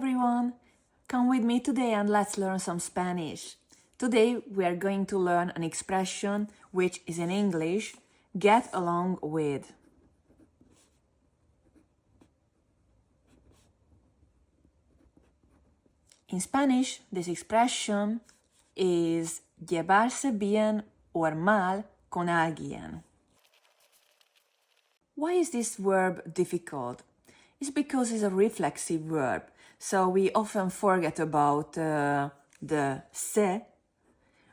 everyone! Come with me today and let's learn some Spanish. Today we are going to learn an expression which is in English, get along with. In Spanish, this expression is llevarse bien or mal con alguien. Why is this verb difficult? It's because it's a reflexive verb, so we often forget about the se,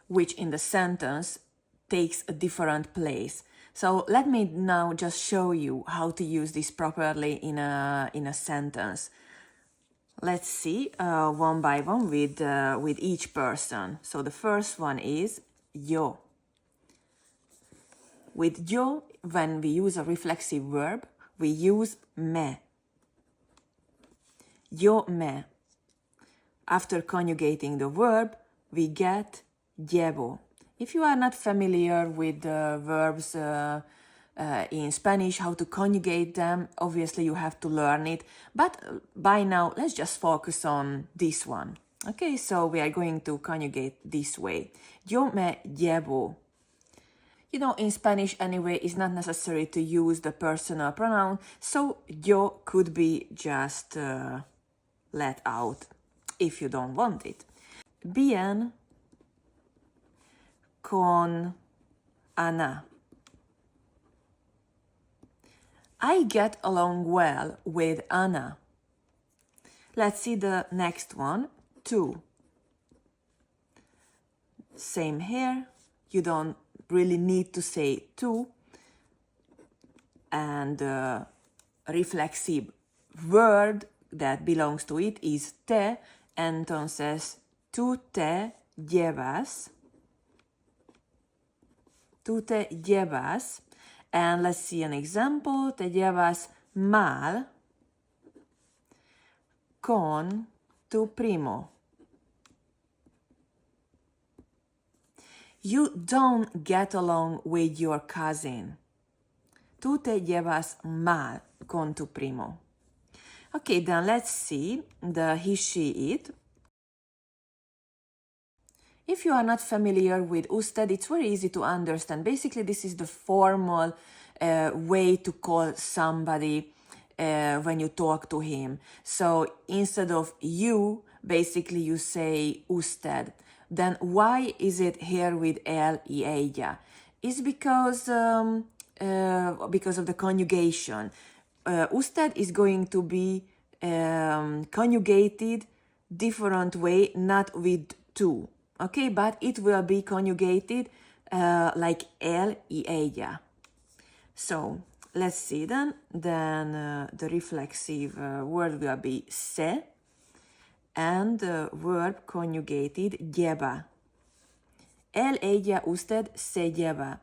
which in the sentence takes a different place. So let me now just show you how to use this properly in a sentence. Let's see one by one with each person. So the first one is yo. With yo, when we use a reflexive verb, we use me. Yo me. After conjugating the verb, we get llevo. If you are not familiar with the verbs in Spanish, how to conjugate them, obviously you have to learn it. But by now, let's just focus on this one. Okay, so we are going to conjugate this way. Yo me llevo. You know, in Spanish anyway, it's not necessary to use the personal pronoun, so yo could be just let out if you don't want it. Bien con Ana. I get along well with Ana. Let's see the next one, tú. Same here, you don't really need to say tú, and the reflexive word that belongs to it is te, entonces tú te llevas. Tú te llevas, and let's see an example, te llevas mal con tu primo. You don't get along with your cousin. Tú te llevas mal con tu primo. Okay, then let's see the he, she, it. If you are not familiar with usted, it's very easy to understand. Basically, this is the formal way to call somebody when you talk to him. So instead of you, basically you say usted. Then why is it here with él y ella? It's because of the conjugation. Usted is going to be conjugated different way, not with tú. Okay, but it will be conjugated like él y ella. So let's see then. Then the reflexive word will be se, and the verb conjugated lleva. Él, ella, usted se lleva.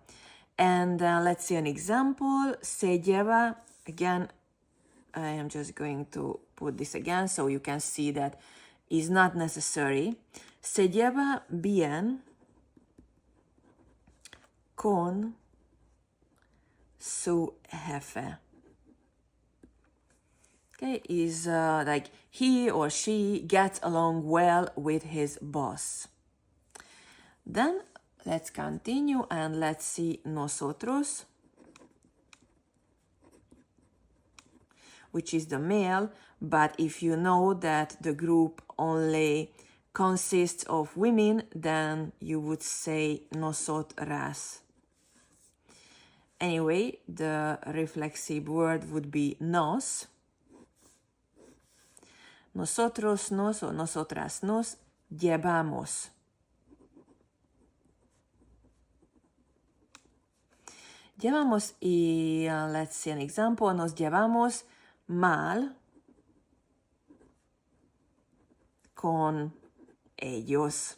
And let's see an example. Se lleva, again, I am just going to put this again so you can see that is not necessary. Se lleva bien con su jefe. Okay, is like he or she gets along well with his boss. Then let's continue and let's see nosotros, which is the male, but if you know that the group only consists of women, then you would say nosotras. Anyway, the reflexive word would be nos. Nosotros nos o nosotras nos llevamos. Llevamos y let's see an example. Nos llevamos mal con ellos.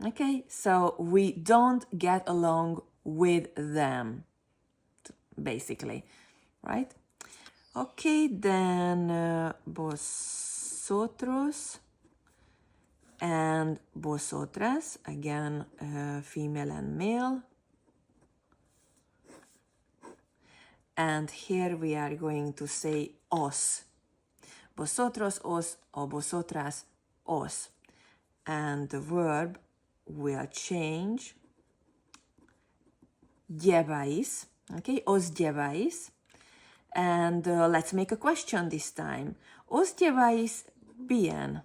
Okay, so we don't get along with them, basically, right? Okay, then vosotros and vosotras, again, female and male. And here we are going to say os. vosotros os o vosotras os. And the verb will change. Lleváis, okay, os lleváis. And let's make a question this time. Os lleváis bien?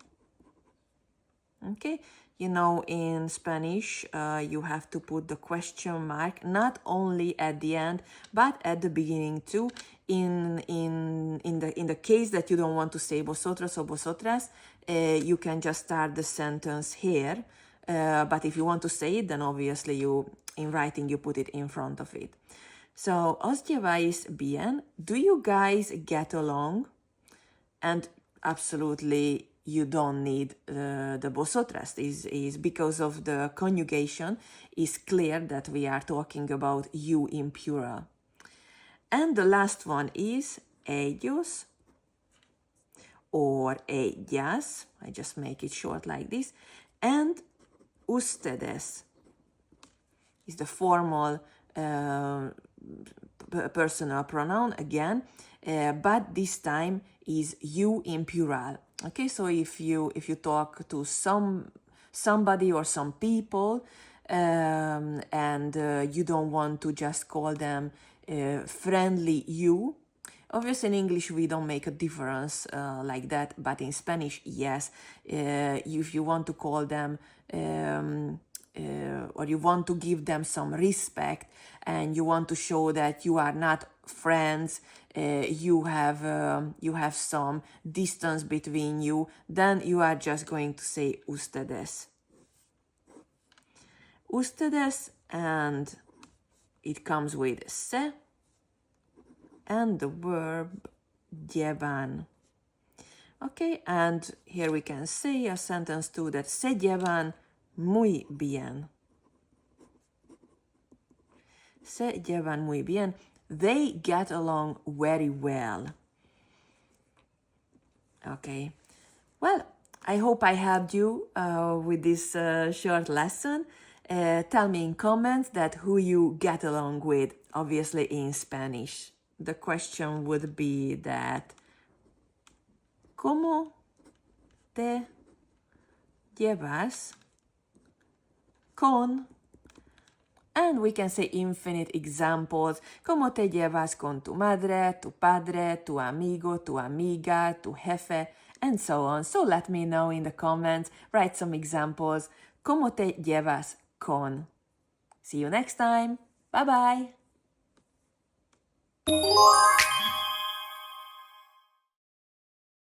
Okay, you know, in Spanish, you have to put the question mark not only at the end, but at the beginning too. In the case that you don't want to say vosotros or vosotras, you can just start the sentence here. But if you want to say it, then obviously in writing you put it in front of it. So, os lleváis bien? Do you guys get along? And absolutely, you don't need the vosotras. Is because of the conjugation, is clear that we are talking about you in plural. And the last one is ellos or ellas. I just make it short like this. And ustedes is the formal personal pronoun again, but this time is you in plural. Okay, so if you talk to somebody or some people, and you don't want to just call them friendly you. Obviously, in English, we don't make a difference like that, but in Spanish, yes. If you want to call them or you want to give them some respect and you want to show that you are not friends, you have some distance between you, then you are just going to say ustedes. Ustedes, and it comes with se and the verb llevan. Okay, and here we can say a sentence too that se llevan muy bien. Se llevan muy bien. They get along very well. Okay. Well, I hope I helped you with this short lesson. Tell me in comments that who you get along with, obviously in Spanish. The question would be that ¿cómo te llevas con? And we can say infinite examples. ¿Cómo te llevas con tu madre, tu padre, tu amigo, tu amiga, tu jefe, and so on. So let me know in the comments. Write some examples. ¿Cómo te llevas con? See you next time. Bye bye.